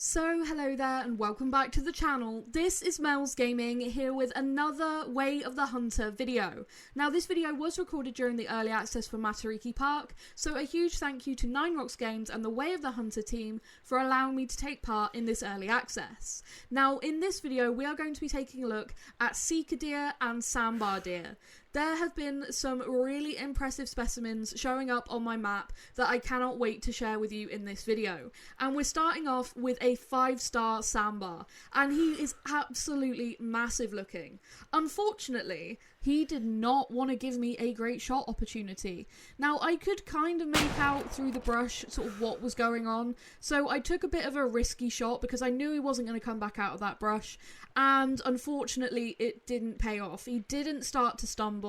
So hello there and welcome back to the channel. This is Mel's Gaming here with another Way of the Hunter video. Now this video was recorded during the early access for Matariki Park, so a huge thank you to Nine Rocks Games and the Way of the Hunter team for allowing me to take part in this early access. Now in this video we are going to be taking a look at Sika deer and Sambar deer. There have been some really impressive specimens showing up on my map that I cannot wait to share with you in this video. And we're starting off with a 5-star Sambar, and he is absolutely massive looking. Unfortunately, he did not want to give me a great shot opportunity. Now, I could kind of make out through the brush sort of what was going on, so I took a bit of a risky shot because I knew he wasn't going to come back out of that brush, and unfortunately it didn't pay off. He didn't start to stumble,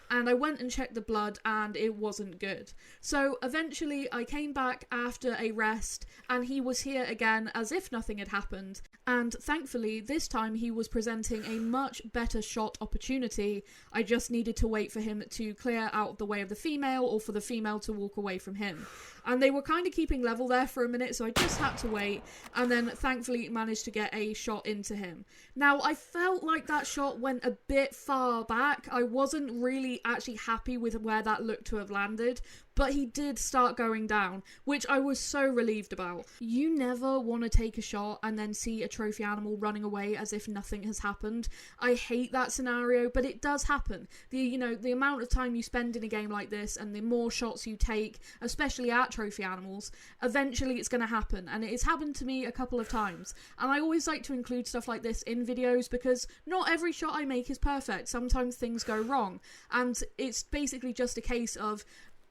and I went and checked the blood and it wasn't good. So eventually I came back after a rest and he was here again as if nothing had happened, and thankfully this time he was presenting a much better shot opportunity. I just needed to wait for him to clear out the way of the female or for the female to walk away from him. And they were kind of keeping level there for a minute, so I just had to wait, and then thankfully managed to get a shot into him. Now, I felt like that shot went a bit far back. I wasn't really actually happy with where that looked to have landed, but he did start going down, which I was so relieved about. You never want to take a shot and then see a trophy animal running away as if nothing has happened. I hate that scenario, but it does happen. The amount of time you spend in a game like this and the more shots you take, especially at trophy animals, eventually it's going to happen, and it has happened to me a couple of times. And I always like to include stuff like this in videos because not every shot I make is perfect. Sometimes things go wrong, and it's basically just a case of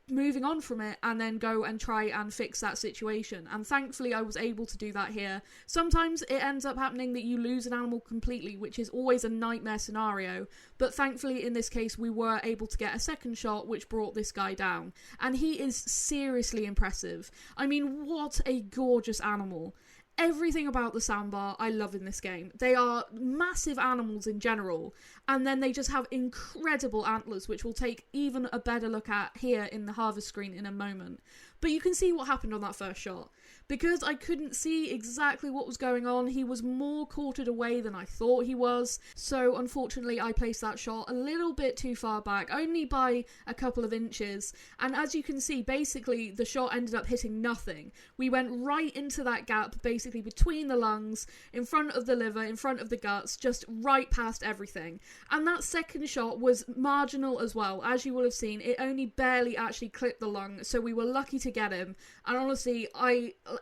moving on from it and then go and try and fix that situation, and thankfully I was able to do that here. Sometimes it ends up happening that you lose an animal completely, which is always a nightmare scenario, but thankfully in this case we were able to get a second shot which brought this guy down, and he is seriously impressive. I mean, what a gorgeous animal. Everything about the Sambar I love in this game. They are massive animals in general, and then they just have incredible antlers, which we'll take even a better look at here in the harvest screen in a moment. But you can see what happened on that first shot. Because I couldn't see exactly what was going on, he was more quartered away than I thought he was, so unfortunately I placed that shot a little bit too far back, only by a couple of inches, and as you can see, basically the shot ended up hitting nothing. We went right into that gap, basically between the lungs, in front of the liver, in front of the guts, just right past everything. And that second shot was marginal as well. As you will have seen, it only barely actually clipped the lung, so we were lucky to get him, and honestly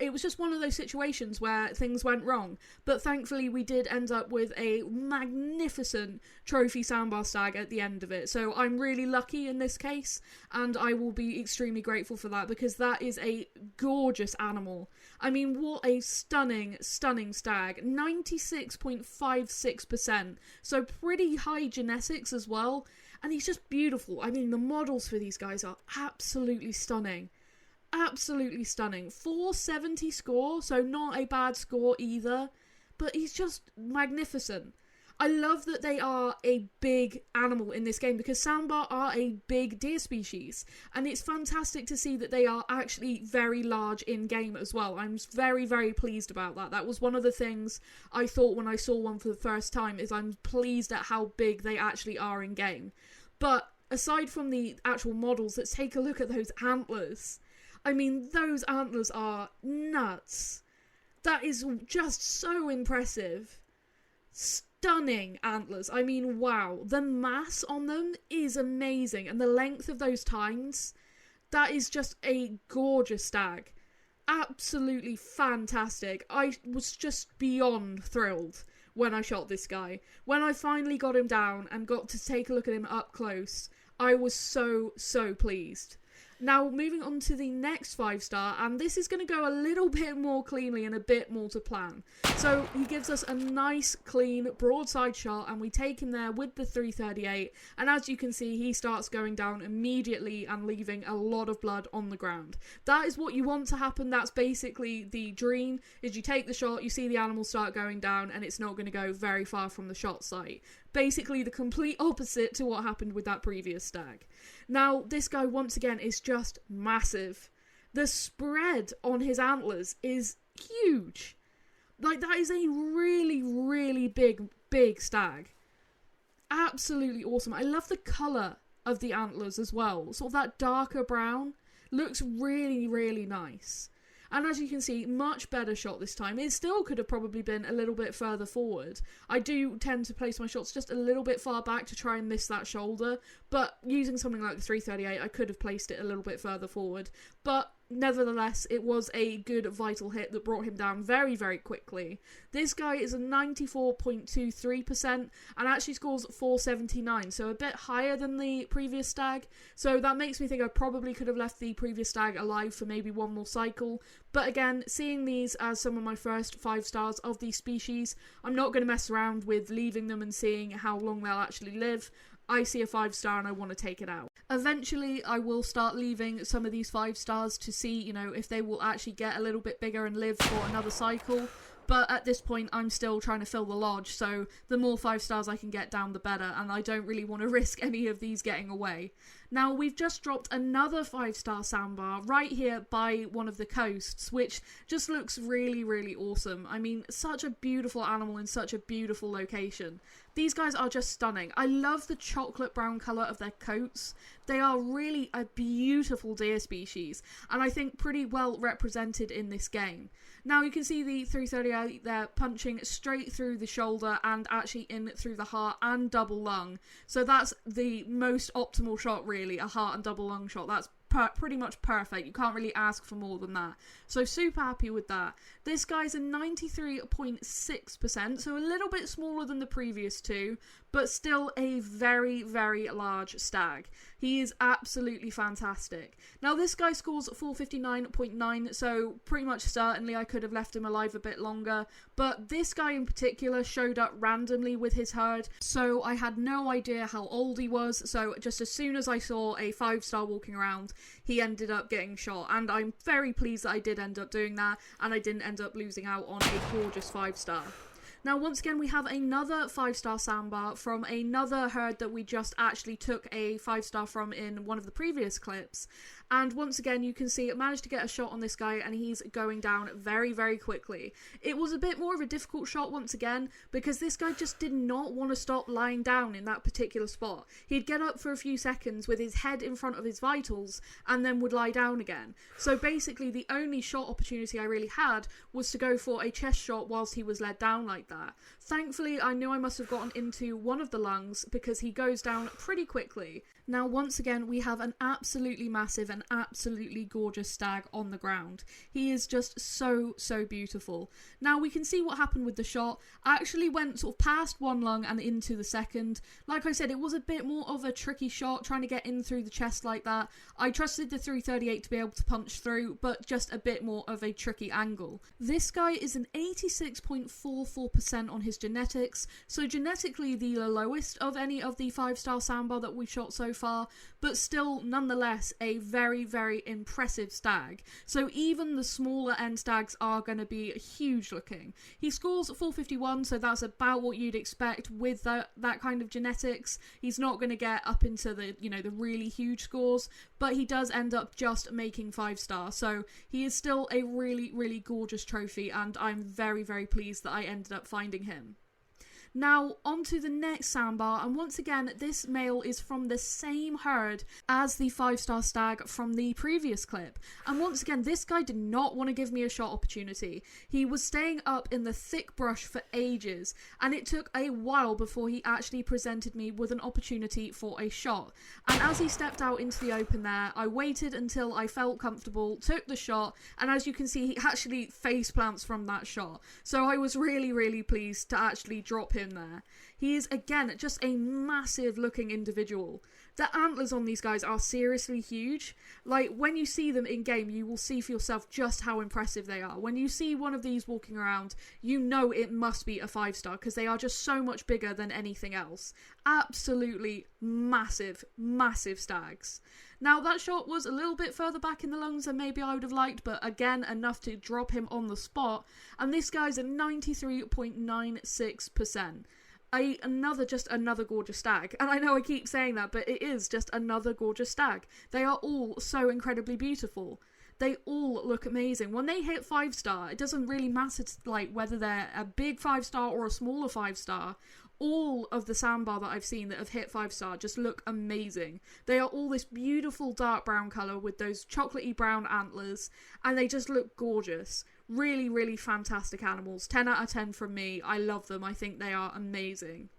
it was just one of those situations where things went wrong, but thankfully we did end up with a magnificent trophy Sambar stag at the end of it, so I'm really lucky in this case, and I will be extremely grateful for that because that is a gorgeous animal. I mean, what a stunning stag. 96.56%, so pretty high genetics as well, and he's just beautiful. I mean, the models for these guys are absolutely stunning. Absolutely stunning. 470 score, so not a bad score either, but he's just magnificent. I love that they are a big animal in this game because Sambar are a big deer species, and it's fantastic to see that they are actually very large in game as well. I'm very, very pleased about that. That was one of the things I thought when I saw one for the first time, is I'm pleased at how big they actually are in game. But aside from the actual models, let's take a look at those antlers. I mean, those antlers are nuts. That is just so impressive. Stunning antlers. I mean, wow. The mass on them is amazing. And the length of those tines, that is just a gorgeous stag. Absolutely fantastic. I was just beyond thrilled when I shot this guy. When I finally got him down and got to take a look at him up close, I was so pleased. Now, moving on to the next 5-star, and this is going to go a little bit more cleanly and a bit more to plan. So, he gives us a nice, clean, broadside shot, and we take him there with the 338, and as you can see, he starts going down immediately and leaving a lot of blood on the ground. That is what you want to happen. That's basically the dream, is you take the shot, you see the animal start going down, and it's not going to go very far from the shot site. Basically the complete opposite to what happened with that previous stag. Now, this guy once again is just massive. The spread on his antlers is huge. Like, that is a really, really big stag. Absolutely awesome. I love the colour of the antlers as well. Sort of that darker brown. Looks really, really nice. And as you can see, much better shot this time. It still could have probably been a little bit further forward. I do tend to place my shots just a little bit far back to try and miss that shoulder. But using something like the 338, I could have placed it a little bit further forward. But nevertheless, it was a good vital hit that brought him down very, very quickly. This guy is a 94.23% and actually scores 479, so a bit higher than the previous stag. So that makes me think I probably could have left the previous stag alive for maybe one more cycle. But again, seeing these as some of my first 5 stars of the species, I'm not going to mess around with leaving them and seeing how long they'll actually live. I see a 5 star and I want to take it out. Eventually, I will start leaving some of these 5 stars to see, you know, if they will actually get a little bit bigger and live for another cycle. But at this point, I'm still trying to fill the lodge, so the more 5 stars I can get down, the better, and I don't really want to risk any of these getting away. Now, we've just dropped another 5-star sambar right here by one of the coasts, which just looks really, really awesome. I mean, such a beautiful animal in such a beautiful location. These guys are just stunning. I love the chocolate brown colour of their coats. They are really a beautiful deer species, and I think pretty well represented in this game. Now you can see the 338 there punching straight through the shoulder and actually in through the heart and double lung. So that's the most optimal shot really, a heart and double lung shot. That's pretty much perfect. You can't really ask for more than that. So super happy with that. This guy's a 93.6%, so a little bit smaller than the previous two, but still a very, very large stag. He is absolutely fantastic. Now this guy scores 459.9, so pretty much certainly I could have left him alive a bit longer, but this guy in particular showed up randomly with his herd, so I had no idea how old he was, so just as soon as I saw a 5-star walking around, he ended up getting shot, and I'm very pleased that I did end up doing that, and I didn't end up losing out on a gorgeous 5-star. Now once again we have another 5-star sambar from another herd that we just actually took a 5-star from in one of the previous clips, and once again you can see I managed to get a shot on this guy and he's going down very, very quickly. It was a bit more of a difficult shot once again because this guy just did not want to stop lying down in that particular spot. He'd get up for a few seconds with his head in front of his vitals and then would lie down again. So basically the only shot opportunity I really had was to go for a chest shot whilst he was led down like that. Thankfully I knew I must have gotten into one of the lungs because he goes down pretty quickly. Now once again we have an absolutely massive and absolutely gorgeous stag on the ground. He is just so, so beautiful. Now we can see what happened with the shot. I actually went sort of past one lung and into the second. Like I said, it was a bit more of a tricky shot trying to get in through the chest like that. I trusted the 338 to be able to punch through, but just a bit more of a tricky angle. This guy is an 86.44% on his genetics, so genetically the lowest of any of the 5-star sambar that we've shot so far, but still nonetheless a very, very impressive stag. So even the smaller end stags are going to be huge looking. He scores 451, so that's about what you'd expect with that kind of genetics. He's not going to get up into the, you know, the really huge scores, but he does end up just making 5-star. So he is still a really, really gorgeous trophy, and I'm very, very pleased that I ended up finding him. Now, on to the next sambar, and once again, this male is from the same herd as the 5-star stag from the previous clip. And once again, this guy did not want to give me a shot opportunity. He was staying up in the thick brush for ages, and it took a while before he actually presented me with an opportunity for a shot. And as he stepped out into the open there, I waited until I felt comfortable, took the shot, and as you can see, he actually face plants from that shot. So I was really, really pleased to actually drop him there. He is again just a massive looking individual. The antlers on these guys are seriously huge. Like when you see them in game, you will see for yourself just how impressive they are. When you see one of these walking around, you know it must be a 5-star because they are just so much bigger than anything else. Absolutely massive, massive stags. Now that shot was a little bit further back in the lungs than maybe I would have liked, but again enough to drop him on the spot, and this guy's at 93.96%. Another gorgeous stag. And I know I keep saying that, but it is just another gorgeous stag. They are all so incredibly beautiful. they all look amazing. When they hit 5-star, it doesn't really matter like whether they're a big 5-star or a smaller 5-star. All of the Sambar that I've seen that have hit 5-star just look amazing. They are all this beautiful dark brown colour with those chocolatey brown antlers, and they just look gorgeous. Really, really fantastic animals. 10 out of 10 from me. I love them. I think they are amazing.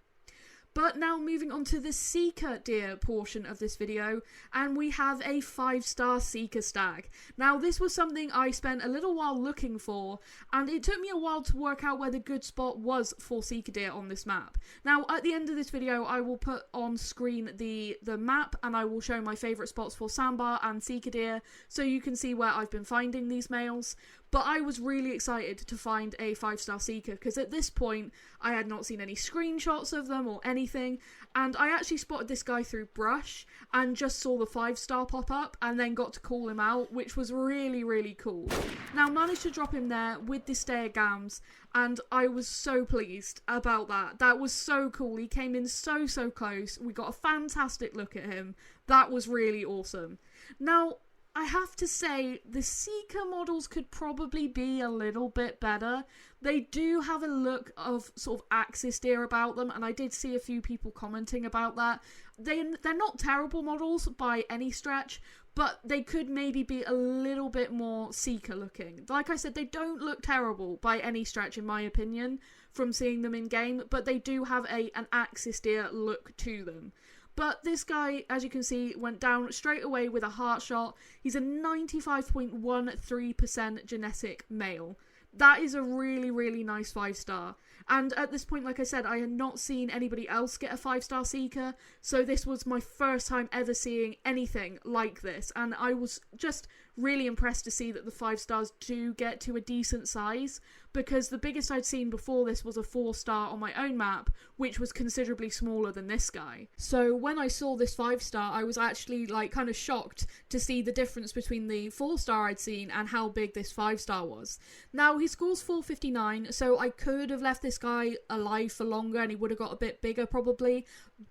But now moving on to the Sika deer portion of this video, and we have a 5-star Sika stag. Now this was something I spent a little while looking for, and it took me a while to work out where the good spot was for Sika deer on this map. Now at the end of this video I will put on screen the map, and I will show my favourite spots for Sambar and Sika deer, so you can see where I've been finding these males. But I was really excited to find a 5-star Sika, because at this point I had not seen any screenshots of them or anything, and I actually spotted this guy through brush and just saw the 5-star pop up and then got to call him out, which was really, really cool. Now managed to drop him there with the Stayer Gams, and I was so pleased about that. That was so cool. He came in so close. We got a fantastic look at him. That was really awesome. Now I have to say, the Sika models could probably be a little bit better. They do have a look of sort of axis deer about them, and I did see a few people commenting about that. They're not terrible models by any stretch, but they could maybe be a little bit more Sika looking. Like I said, they don't look terrible by any stretch in my opinion from seeing them in game, but they do have an axis deer look to them. But this guy, as you can see, went down straight away with a heart shot. He's a 95.13% genetic male. That is a really, really nice 5-star. And at this point, like I said, I had not seen anybody else get a 5-star Sika, so this was my first time ever seeing anything like this. And I was just really impressed to see that the 5-stars do get to a decent size, because the biggest I'd seen before this was a 4-star on my own map, which was considerably smaller than this guy. So when I saw this 5-star, I was actually like kind of shocked to see the difference between the 4-star I'd seen and how big this 5-star was. Now he scores 459, so I could have left this guy alive for longer and he would have got a bit bigger probably,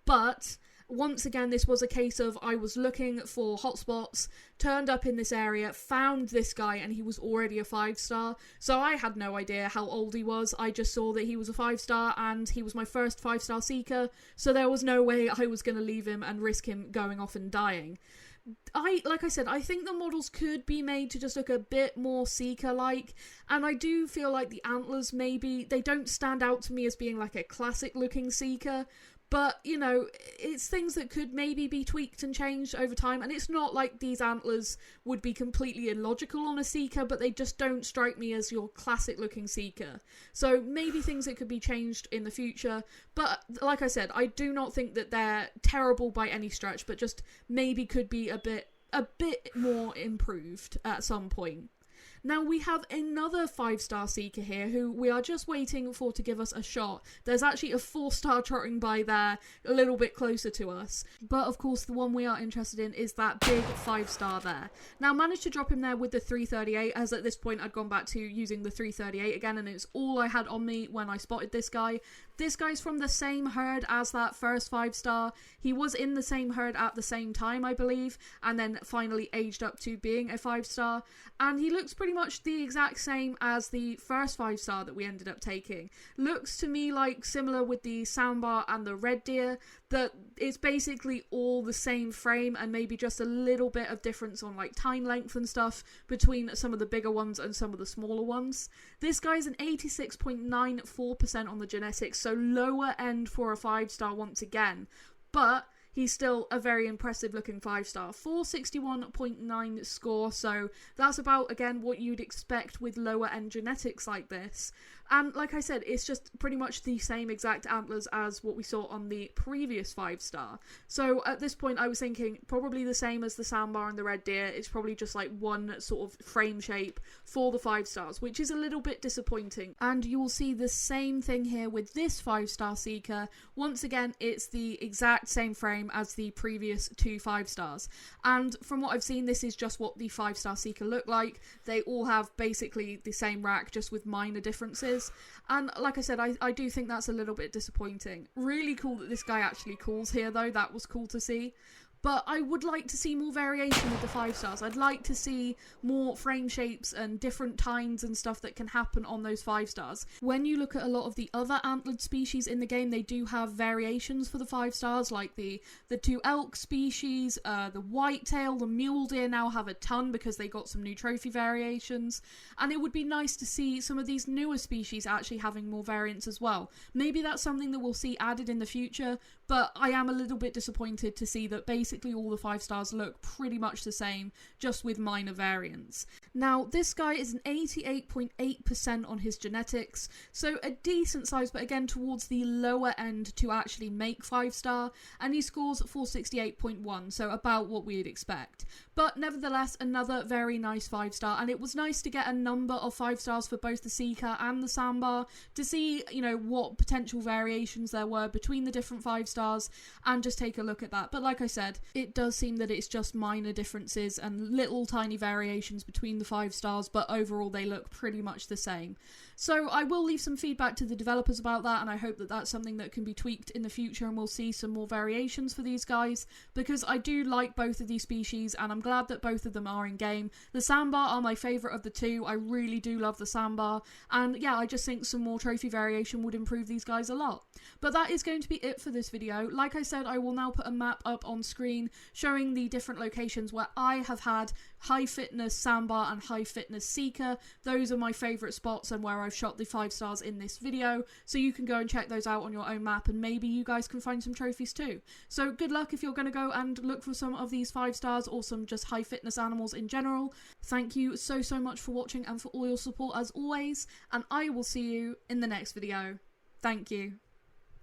but once again, this was a case of I was looking for hotspots, turned up in this area, found this guy, and he was already a 5-star. So I had no idea how old he was. I just saw that he was a 5-star, and he was my first 5-star Sika, so there was no way I was going to leave him and risk him going off and dying. Like I said, I think the models could be made to just look a bit more Sika-like, and I do feel like the antlers maybe, they don't stand out to me as being like a classic-looking Sika. But, you know, it's things that could maybe be tweaked and changed over time. And it's not like these antlers would be completely illogical on a Sika, but they just don't strike me as your classic looking Sika. So maybe things that could be changed in the future. But like I said, I do not think that they're terrible by any stretch, but just maybe could be a bit more improved at some point. Now we have another 5-star Sika here who we are just waiting for to give us a shot. There's actually a 4-star trotting by there a little bit closer to us. But of course the one we are interested in is that big 5-star there. Now managed to drop him there with the 338, as at this point I'd gone back to using the 338 again, and it's all I had on me when I spotted this guy. This guy's from the same herd as that first 5-star. He was in the same herd at the same time, I believe, and then finally aged up to being a 5-star. And he looks pretty much the exact same as the first 5-star that we ended up taking. Looks to me like similar with the Sambar and the red deer, that it's basically all the same frame and maybe just a little bit of difference on like time length and stuff between some of the bigger ones and some of the smaller ones. This guy's an 86.94% on the genetics, so lower end for a 5-star once again, but he's still a very impressive looking 5-star. 461.9 score, so that's about, again, what you'd expect with lower end genetics like this. And like I said, it's just pretty much the same exact antlers as what we saw on the previous 5-star. So at this point I was thinking probably the same as the Sambar and the red deer. It's probably just like one sort of frame shape for the 5-stars, which is a little bit disappointing. And you will see the same thing here with this 5-star Sika. Once again, it's the exact same frame as the previous two 5-stars. And from what I've seen, this is just what the 5-star Sika look like. They all have basically the same rack, just with minor differences. And like I said, I do think that's a little bit disappointing. Really cool that this guy actually calls here though. That was cool to see. but I would like to see more variation with the 5 stars. I'd like to see more frame shapes and different tines and stuff that can happen on those 5 stars. When you look at a lot of the other antlered species in the game, they do have variations for the 5 stars, like the 2 elk species, the whitetail, the mule deer now have a ton because they got some new trophy variations, and it would be nice to see some of these newer species actually having more variants as well. Maybe that's something that we'll see added in the future, but I am a little bit disappointed to see that basically all the 5 stars look pretty much the same, just with minor variants. Now, this guy is an 88.8% on his genetics, so a decent size, but again towards the lower end to actually make 5 star, and he scores 468.1, so about what we'd expect. But nevertheless, another very nice 5 star, and it was nice to get a number of 5 stars for both the Sika and the Sambar to see, you know, what potential variations there were between the different 5 stars, and just take a look at that. But like I said, it does seem that it's just minor differences and little tiny variations between the 5 stars, but overall they look pretty much the same. So I will leave some feedback to the developers about that, and I hope that that's something that can be tweaked in the future and we'll see some more variations for these guys, because I do like both of these species and I'm glad that both of them are in game. The Sambar are my favourite of the two. I really do love the Sambar, and yeah, I just think some more trophy variation would improve these guys a lot. But that is going to be it for this video. Like I said, I will now put a map up on screen showing the different locations where I have had high fitness Sambar and high fitness Sika. Those are my favourite spots and where I've shot the 5 stars in this video, so you can go and check those out on your own map and maybe you guys can find some trophies too. So good luck if you're going to go and look for some of these 5 stars or some just high fitness animals in general. Thank you so much for watching and for all your support as always, and I will see you in the next video. Thank you.